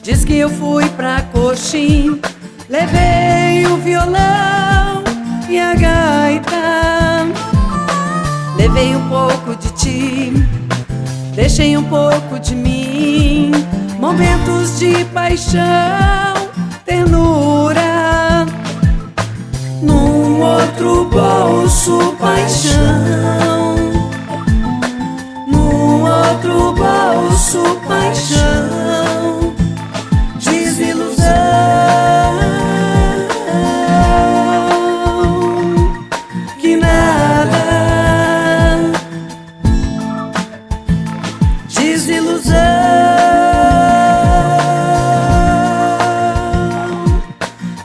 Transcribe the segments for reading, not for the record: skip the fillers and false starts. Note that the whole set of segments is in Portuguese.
Diz que eu fui pra Coxim, levei o violão e a gaita. Levei um pouco de ti, deixei um pouco de mim. Momentos de paixão, ternura. Num outro bolso, paixão. Num outro bolso, paixão. Desilusão que nada. Desilusão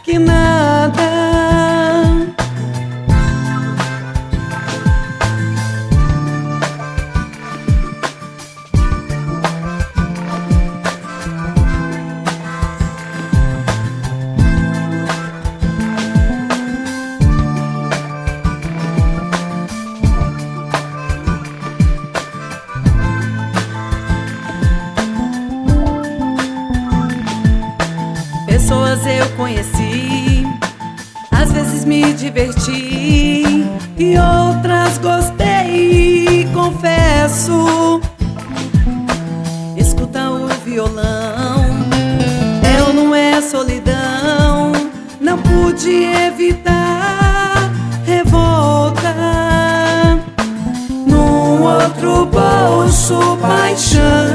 que nada. Pessoas eu conheci, às vezes me diverti e outras gostei, confesso. Escuta o violão, é ou não é solidão? Não pude evitar revolta. Num outro bolso, paixão.